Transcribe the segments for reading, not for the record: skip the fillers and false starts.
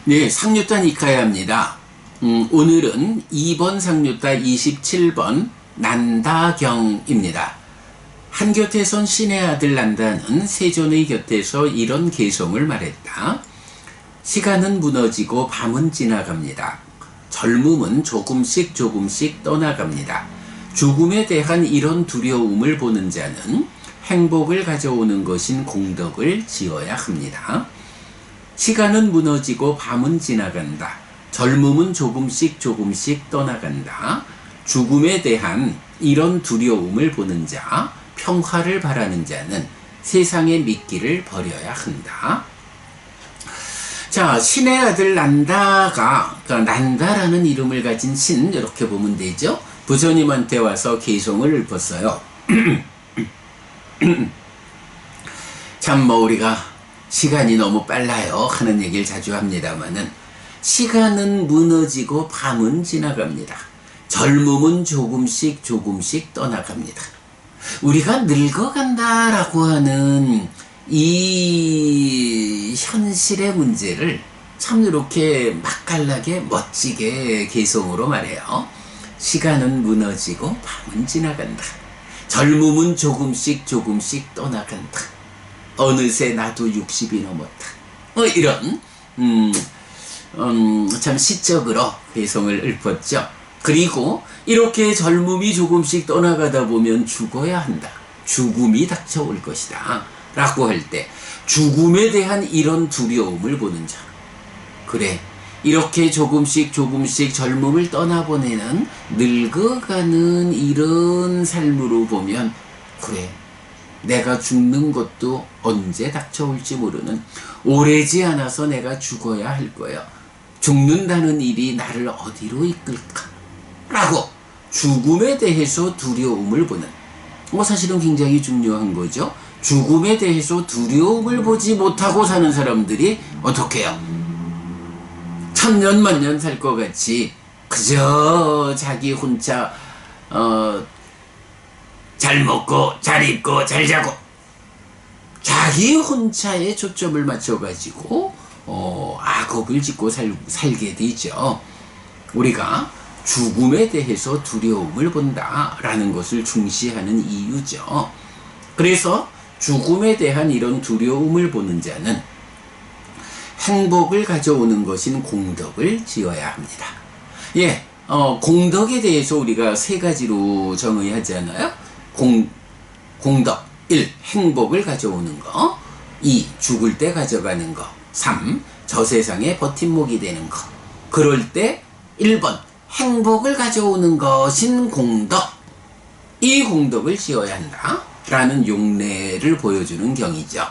네, 상류타 니카야입니다. 오늘은 2번 상류타 27번 난다경입니다. 한 곁에선 신의 아들 난다는 세존의 곁에서 이런 개성을 말했다. 시간은 무너지고 밤은 지나갑니다. 젊음은 조금씩 떠나갑니다. 죽음에 대한 이런 두려움을 보는 자는 행복을 가져오는 것인 공덕을 지어야 합니다. 시간은 무너지고 밤은 지나간다. 젊음은 조금씩 떠나간다. 죽음에 대한 이런 두려움을 보는 자, 평화를 바라는 자는 세상의 미끼를 버려야 한다. 자, 신의 아들 난다가, 그러니까 난다라는 이름을 가진 신, 이렇게 보면 되죠. 부처님한테 와서 개성을 읊었어요. 참, 우리가 시간이 너무 빨라요 하는 얘기를 자주 합니다만은, 시간은 무너지고 밤은 지나갑니다. 젊음은 조금씩 떠나갑니다. 우리가 늙어간다라고 하는 이 현실의 문제를 참 이렇게 맛깔나게 멋지게 개성으로 말해요. 시간은 무너지고 밤은 지나간다. 젊음은 조금씩 떠나간다. 어느새 나도 60이 넘었다. 이런 참 시적으로 개성을 읊었죠. 그리고 이렇게 젊음이 조금씩 떠나가다 보면 죽어야 한다. 죽음이 닥쳐올 것이다. 라고 할 때 죽음에 대한 이런 두려움을 보는 자. 그래, 이렇게 조금씩 젊음을 떠나보내는 늙어가는 이런 삶으로 보면, 그래, 내가 죽는 것도 언제 닥쳐올지 모르는, 오래지 않아서 내가 죽어야 할 거야. 죽는다는 일이 나를 어디로 이끌까? 라고 죽음에 대해서 두려움을 보는, 사실은 굉장히 중요한 거죠. 죽음에 대해서 두려움을 보지 못하고 사는 사람들이 어떻게 해요? 천년 만년 살 것 같이 그저 자기 혼자 잘 먹고 잘 입고 잘 자고 자기 혼자에 초점을 맞춰가지고 악업을 짓고 살게 되죠. 우리가 죽음에 대해서 두려움을 본다라는 것을 중시하는 이유죠. 그래서 죽음에 대한 이런 두려움을 보는 자는 행복을 가져오는 것인 공덕을 지어야 합니다. 예, 공덕에 대해서 우리가 세 가지로 정의하잖아요. 공덕 1. 행복을 가져오는 거. 2. 죽을 때 가져가는 거. 3. 저 세상에 버팀목이 되는 거. 그럴 때 1번 행복을 가져오는 것인 공덕. 이 공덕을 지어야 한다 라는 용례를 보여주는 경이죠.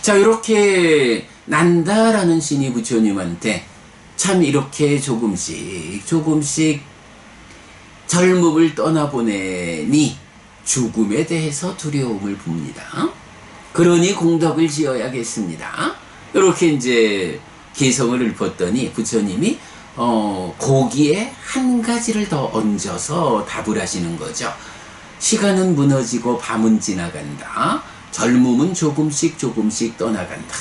자, 이렇게 난다라는 신이 부처님한테 참 이렇게 조금씩 젊음을 떠나보내니 죽음에 대해서 두려움을 봅니다. 그러니 공덕을 지어야겠습니다. 이렇게 이제 개성을 읊었더니 부처님이 거기에 한 가지를 더 얹어서 답을 하시는 거죠. 시간은 무너지고 밤은 지나간다. 젊음은 조금씩 떠나간다.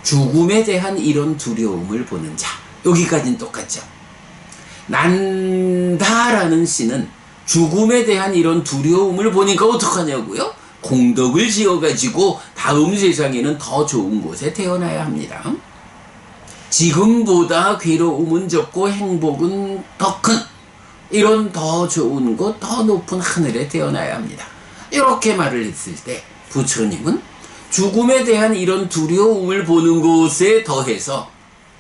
죽음에 대한 이런 두려움을 보는 자. 여기까지는 똑같죠. 난다라는 씨는 죽음에 대한 이런 두려움을 보니까 어떡하냐고요? 공덕을 지어가지고 다음 세상에는 더 좋은 곳에 태어나야 합니다. 지금보다 괴로움은 적고 행복은 더 큰, 이런 더 좋은 곳, 더 높은 하늘에 태어나야 합니다. 이렇게 말을 했을 때 부처님은 죽음에 대한 이런 두려움을 보는 것에 더해서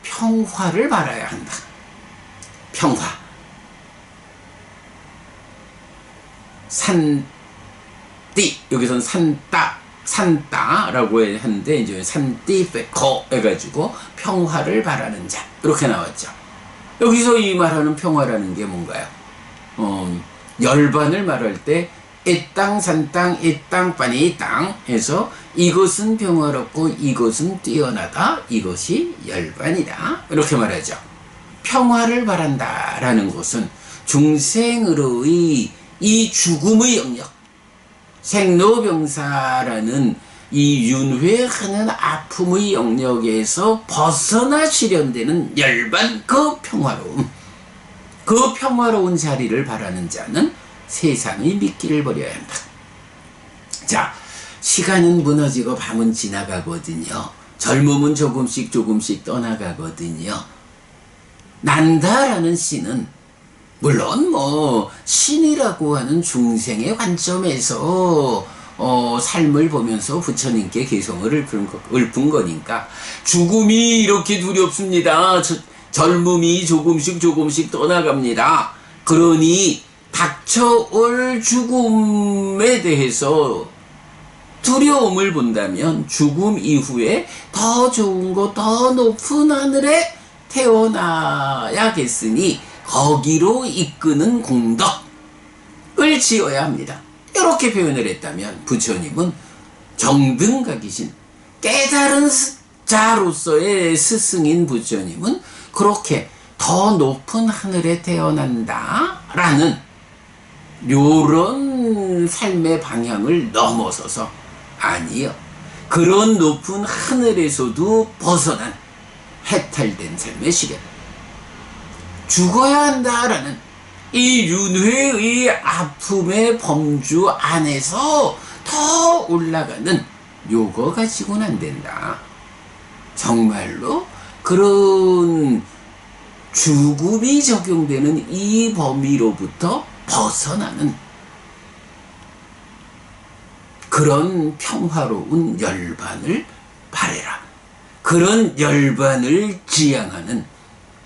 평화를 바라야 한다. 평화. 산띠, 여기서는 산따라고 하는데 이제 산띠 페코 해가지고 평화를 바라는 자, 이렇게 나왔죠. 여기서 이 말하는 평화라는 게 뭔가요? 열반을 말할 때 에땅 산땅 에땅 빠니 땅 해서 이것은 평화롭고 이것은 뛰어나다, 이것이 열반이다, 이렇게 말하죠. 평화를 바란다라는 것은 중생으로의 이 죽음의 영역, 생로병사라는 이 윤회하는 아픔의 영역에서 벗어나 실현되는 열반, 그 평화로움, 그 평화로운 자리를 바라는 자는 세상의 미끼를 버려야 한다. 자, 시간은 무너지고 밤은 지나가거든요. 젊음은 조금씩 조금씩 떠나가거든요. 난다라는 씨는 물론 뭐 신이라고 하는 중생의 관점에서 삶을 보면서 부처님께 개성을 읊은 거니까 죽음이 이렇게 두렵습니다. 젊음이 조금씩 조금씩 떠나갑니다. 그러니 닥쳐올 죽음에 대해서 두려움을 본다면 죽음 이후에 더 좋은 곳, 더 높은 하늘에 태어나야겠으니 거기로 이끄는 공덕을 지어야 합니다. 이렇게 표현을 했다면 부처님은 정등각이신 깨달은 자로서의 스승인 부처님은 그렇게 더 높은 하늘에 태어난다 라는 요런 삶의 방향을 넘어서서 아니요, 그런 높은 하늘에서도 벗어난 해탈된 삶의 시련, 죽어야 한다라는 이 윤회의 아픔의 범주 안에서 더 올라가는 요거 가지고는 안 된다. 정말로 그런 죽음이 적용되는 이 범위로부터 벗어나는 그런 평화로운 열반을 바래라. 그런 열반을 지향하는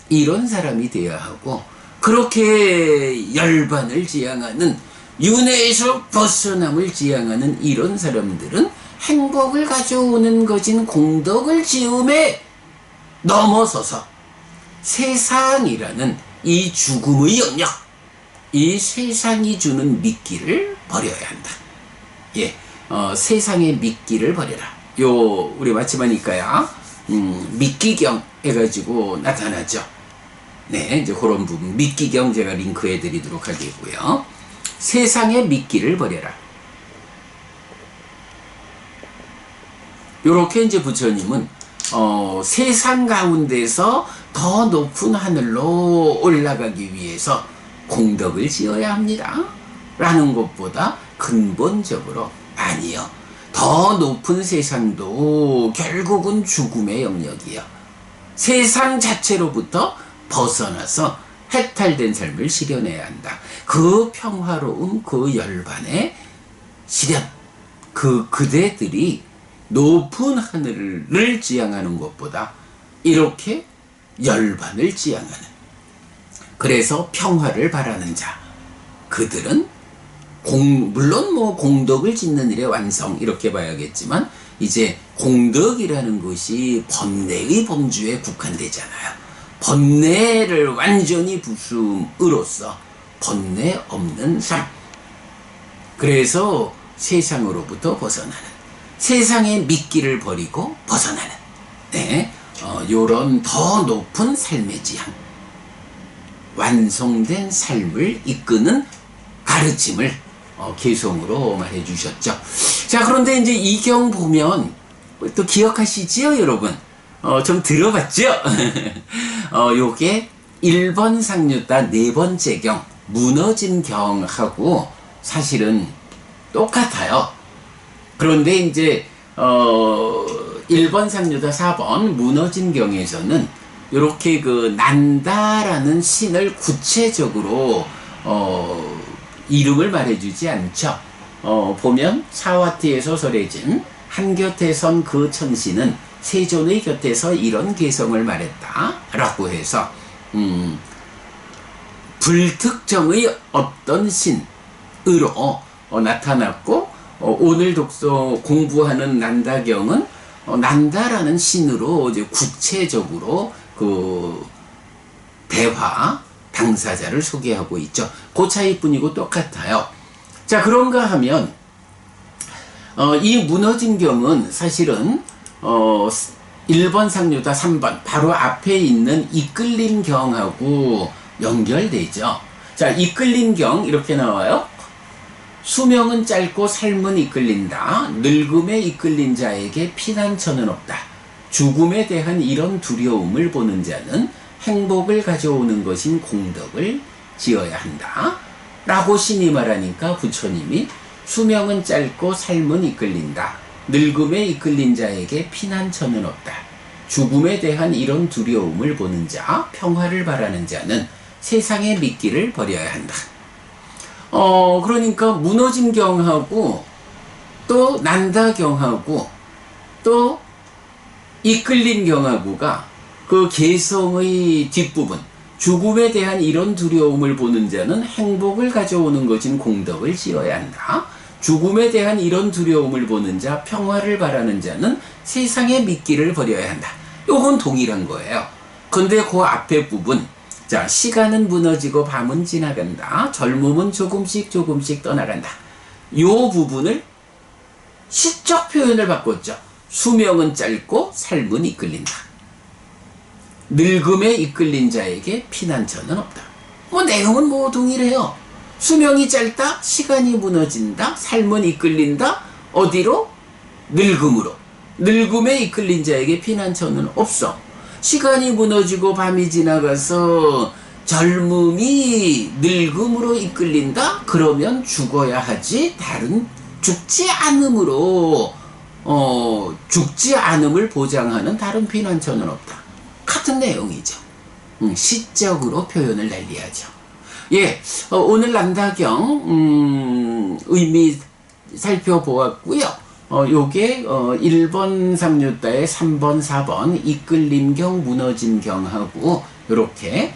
이런 사람이 되어야 하고, 그렇게 열반을 지향하는, 윤회에서 벗어남을 지향하는 이런 사람들은 행복을 가져오는 것인 공덕을 지음에 넘어서서 세상이라는 이 죽음의 영역, 이 세상이 주는 미끼를 버려야 한다. 예, 세상의 미끼를 버려라. 요 우리 마침하니까요, 미끼경 해가지고 나타나죠. 네, 이제 그런 부분 미끼경 제가 링크해 드리도록 하겠고요. 세상의 미끼를 버려라. 요렇게 이제 부처님은 세상 가운데서 더 높은 하늘로 올라가기 위해서 공덕을 지어야 합니다 라는 것보다 근본적으로 아니요, 더 높은 세상도 결국은 죽음의 영역이요, 세상 자체로부터 벗어나서 해탈된 삶을 실현해야 한다. 그 평화로움, 그 열반의 실현, 그대들이 높은 하늘을 지향하는 것보다 이렇게 열반을 지향하는, 그래서 평화를 바라는 자, 그들은 물론 뭐 공덕을 짓는 일의 완성 이렇게 봐야겠지만, 이제 공덕이라는 것이 번뇌의 범주에 국한되잖아요. 번뇌를 완전히 부숨으로써 번뇌 없는 삶, 그래서 세상으로부터 벗어나는, 세상의 미끼를 버리고 벗어나는, 네, 요런 더 높은 삶의 지향, 완성된 삶을 이끄는 가르침을 개성으로 말해 주셨죠. 자, 그런데 이제 이 경 보면 또 기억하시지요, 여러분? 좀 들어봤죠? 요게 1번 상류다 네 번째 경, 무너진 경하고 사실은 똑같아요. 그런데 이제 1번 상류다 4번 무너진 경에서는 요렇게 그 난다라는 신을 구체적으로 이름을 말해주지 않죠. 보면 사와티에서 설해진 한곁에 선 그 천신은 세존의 곁에서 이런 개성을 말했다 라고 해서 불특정의 어떤 신으로 나타났고, 오늘 독서 공부하는 난다경은 난다라는 신으로 이제 구체적으로 그 대화 당사자를 소개하고 있죠. 그 차이뿐이고 똑같아요. 자, 그런가 하면 이 무너진 경은 사실은 1번 상류다 3번 바로 앞에 있는 이끌림 경하고 연결되죠. 자, 이끌림 경 이렇게 나와요. 수명은 짧고 삶은 이끌린다. 늙음에 이끌린 자에게 피난처는 없다. 죽음에 대한 이런 두려움을 보는 자는 행복을 가져오는 것인 공덕을 지어야 한다. 라고 신이 말하니까 부처님이 수명은 짧고 삶은 이끌린다. 늙음에 이끌린 자에게 피난처는 없다. 죽음에 대한 이런 두려움을 보는 자, 평화를 바라는 자는 세상의 미끼를 버려야 한다. 그러니까 무너진 경하고 또 난다 경하고 또 이끌린 경하고가 그 개성의 뒷부분, 죽음에 대한 이런 두려움을 보는 자는 행복을 가져오는 것인 공덕을 지어야 한다. 죽음에 대한 이런 두려움을 보는 자, 평화를 바라는 자는 세상의 미끼를 버려야 한다. 요건 동일한 거예요. 근데 그 앞에 부분, 자, 시간은 무너지고 밤은 지나간다. 젊음은 조금씩 떠나간다. 요 부분을 시적 표현을 바꿨죠. 수명은 짧고 삶은 이끌린다. 늙음에 이끌린 자에게 피난처는 없다. 내용은 동일해요. 수명이 짧다, 시간이 무너진다, 삶은 이끌린다. 어디로? 늙음으로. 늙음에 이끌린 자에게 피난처는 없어. 시간이 무너지고 밤이 지나가서 젊음이 늙음으로 이끌린다? 그러면 죽어야 하지. 죽지 않음으로 죽지 않음을 보장하는 다른 피난처는 없다. 같은 내용이죠. 시적으로 표현을 달리하죠. 예, 오늘 난다경 의미 살펴보았고요. 요게 1번 삼류따의 3번 4번 이끌림경 무너짐경하고 요렇게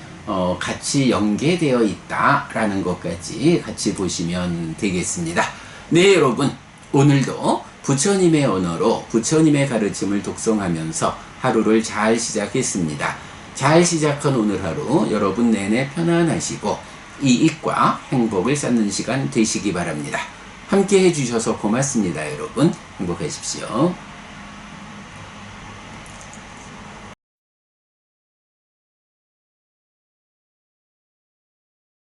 같이 연계되어 있다라는 것까지 같이 보시면 되겠습니다. 네, 여러분, 오늘도 부처님의 언어로 부처님의 가르침을 독송하면서 하루를 잘 시작했습니다. 잘 시작한 오늘 하루 여러분 내내 편안하시고 이익과 행복을 쌓는 시간 되시기 바랍니다. 함께 해주셔서 고맙습니다. 여러분 행복하십시오.